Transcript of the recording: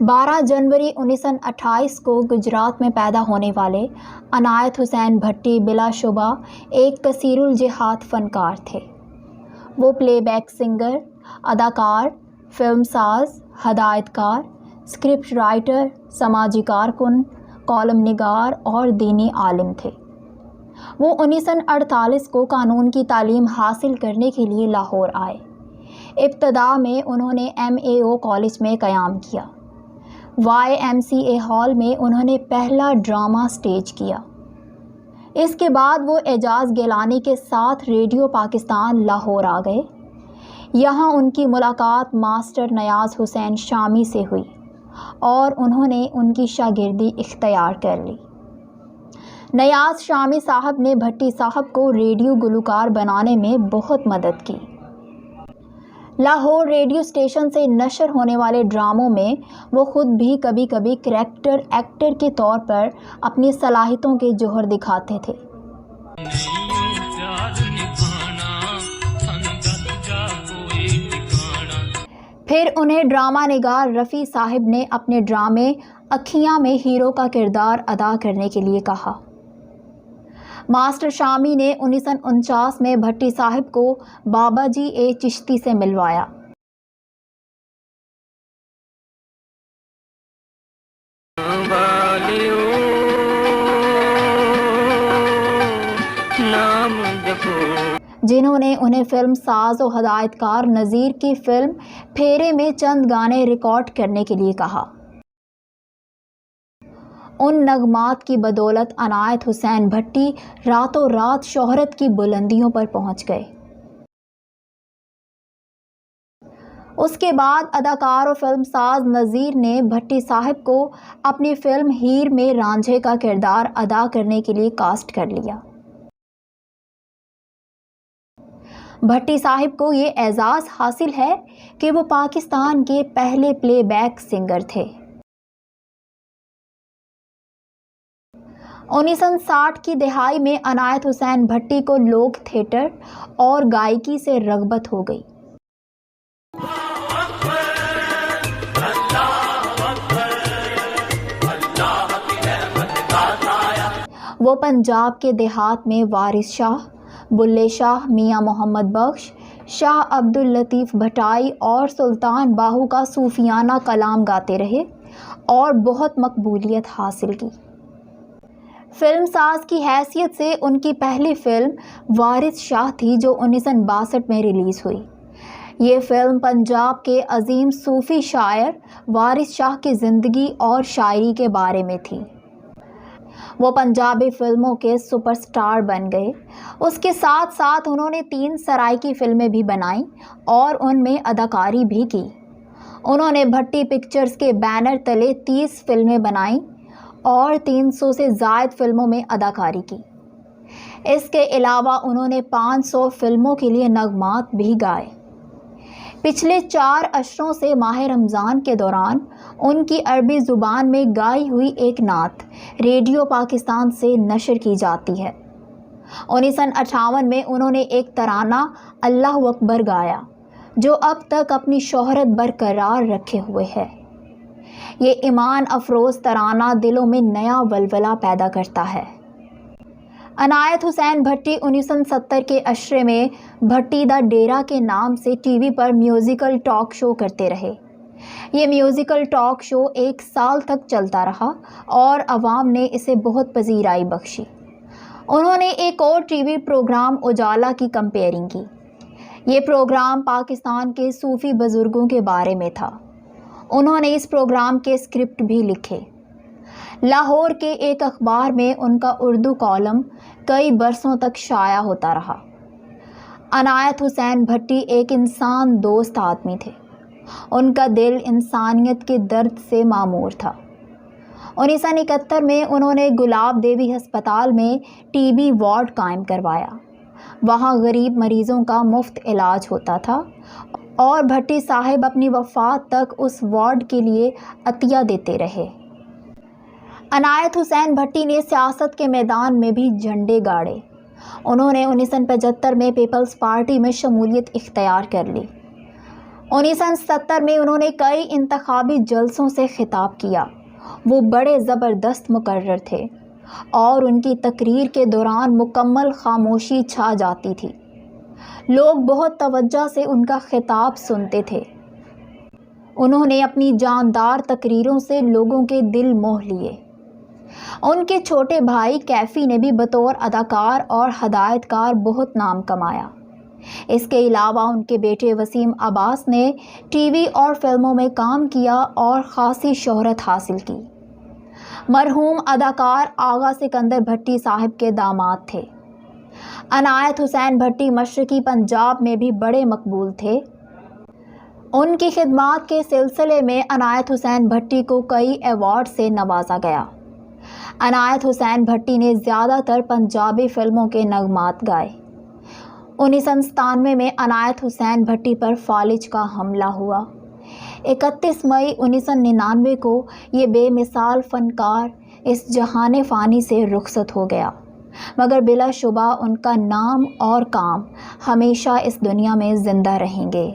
12 जनवरी 1928 को गुजरात में पैदा होने वाले अनायत हुसैन भट्टी बिला शुबा एक कसीरुल जिहाद फ़नकार थे। वो प्लेबैक सिंगर, अदाकार, फिल्मसाज, हदायतकार, स्क्रिप्ट राइटर, समाजी कारकुन, कॉलम निगार और दीनी आलिम थे। वो 1948 को कानून की तालीम हासिल करने के लिए लाहौर आए। इब्तदा में उन्होंने MAO कॉलेज में क़याम किया। YMCA हॉल में उन्होंने पहला ड्रामा स्टेज किया। इसके बाद वो एजाज़ गिलानी के साथ रेडियो पाकिस्तान लाहौर आ गए। यहाँ उनकी मुलाकात मास्टर नयाज़ हुसैन शामी से हुई और उन्होंने उनकी शागिर्दी इख्तियार कर ली। नयाज़ शामी साहब ने भट्टी साहब को रेडियो गुलकार बनाने में बहुत मदद की। लाहौर रेडियो स्टेशन से नशर होने वाले ड्रामों में वो ख़ुद भी कभी कभी करैक्टर एक्टर के तौर पर अपनी सलाहियतों के जोहर दिखाते थे। फिर उन्हें ड्रामा निगार रफ़ी साहिब ने अपने ड्रामे अखियाँ में हीरो का किरदार अदा करने के लिए कहा। मास्टर शामी ने 1949 में भट्टी साहिब को बाबा जी ए चिश्ती से मिलवाया। जिन्होंने उन्हें फिल्म साज और हदायतकार नज़ीर की फिल्म फेरे में चंद गाने रिकॉर्ड करने के लिए कहा। उन नगमात की बदौलत अनायत हुसैन भट्टी रातों रात शोहरत की बुलंदियों पर पहुंच गए। उसके बाद अदाकार और फिल्मसाज नज़ीर ने भट्टी साहिब को अपनी फिल्म हीर में रांझे का किरदार अदा करने के लिए कास्ट कर लिया। भट्टी साहिब को ये एजाज़ हासिल है कि वो पाकिस्तान के पहले प्लेबैक सिंगर थे। 1960 की दहाई में अनायत हुसैन भट्टी को लोक थिएटर और गायकी से रग़बत हो गई। वो पंजाब के देहात में वारिस शाह, बुल्ले शाह, मियाँ मोहम्मद बख्श, शाह अब्दुल लतीफ़ भटाई और सुल्तान बाहू का सूफियाना कलाम गाते रहे और बहुत मकबूलियत हासिल की। फिल्मसाज की हैसियत से उनकी पहली फिल्म वारिस शाह थी जो 1962 में रिलीज़ हुई। ये फिल्म पंजाब के अजीम सूफ़ी शायर वारिस शाह की ज़िंदगी और शायरी के बारे में थी। वो पंजाबी फ़िल्मों के सुपरस्टार बन गए। उसके साथ साथ उन्होंने 3 सराइकी फ़िल्में भी बनाईं और उनमें अदाकारी भी की। उन्होंने भट्टी पिक्चर्स के बैनर तले 30 फिल्में बनाईं और 300 से ज़ायद फ़िल्मों में अदाकारी की। इसके अलावा उन्होंने 500 फ़िल्मों के लिए नगमात भी गाए। पिछले 4 अशरों से माह रमज़ान के दौरान उनकी अरबी ज़ुबान में गाई हुई एक नात रेडियो पाकिस्तान से नशर की जाती है। 1958 में उन्होंने एक तराना अल्लाह अकबर गाया जो अब तक अपनी शोहरत बरकरार रखे हुए है। ये ईमान अफरोज़ तराना दिलों में नया वलवला पैदा करता है। अनायत हुसैन भट्टी 1970 के अशरे में भट्टी दा डेरा के नाम से टीवी पर म्यूज़िकल टॉक शो करते रहे। ये म्यूज़िकल टॉक शो 1 साल तक चलता रहा और अवाम ने इसे बहुत पजीराई बख्शी। उन्होंने एक और टीवी प्रोग्राम उजाला की कंपेयरिंग की। ये प्रोग्राम पाकिस्तान के सूफ़ी बुज़ुर्गों के बारे में था। उन्होंने इस प्रोग्राम के स्क्रिप्ट भी लिखे। लाहौर के एक अखबार में उनका उर्दू कॉलम कई बरसों तक शाया होता रहा। अनायत हुसैन भट्टी एक इंसान दोस्त आदमी थे। उनका दिल इंसानियत के दर्द से मामूर था। 1971 में उन्होंने गुलाब देवी अस्पताल में TB वार्ड कायम करवाया। वहाँ गरीब मरीज़ों का मुफ्त इलाज होता था और भट्टी साहिब अपनी वफ़ात तक उस वार्ड के लिए अतिया देते रहे। अनायत हुसैन भट्टी ने सियासत के मैदान में भी झंडे गाड़े। उन्होंने 1975 में पीपल्स पार्टी में शमूलियत इख्तियार कर ली। 1970 میں انہوں نے کئی انتخابی جلسوں سے خطاب کیا۔ وہ بڑے زبردست مقرر تھے اور ان کی تقریر کے دوران مکمل خاموشی چھا جاتی تھی۔ لوگ بہت توجہ سے ان کا خطاب سنتے تھے۔ انہوں نے اپنی جاندار تقریروں سے لوگوں کے دل موہ لیے۔ ان کے چھوٹے بھائی کیفی نے بھی بطور اداکار اور ہدایت کار بہت نام کمایا۔ اس کے علاوہ ان کے بیٹے وسیم عباس نے ٹی وی اور فلموں میں کام کیا اور خاصی شہرت حاصل کی۔ مرحوم اداکار آغا سکندر بھٹی صاحب کے داماد تھے۔ عنایت حسین بھٹی مشرقی پنجاب میں بھی بڑے مقبول تھے۔ ان کی خدمات کے سلسلے میں عنایت حسین بھٹی کو کئی ایوارڈ سے نوازا گیا۔ عنایت حسین بھٹی نے زیادہ تر پنجابی فلموں کے نغمات گائے۔ 1997 میں عنایت حسین بھٹی پر فالج کا حملہ ہوا۔ 31 مئی 1999 کو یہ بے مثال فنکار اس جہان فانی سے رخصت ہو گیا، مگر بلا شبہ ان کا نام اور کام ہمیشہ اس دنیا میں زندہ رہیں گے۔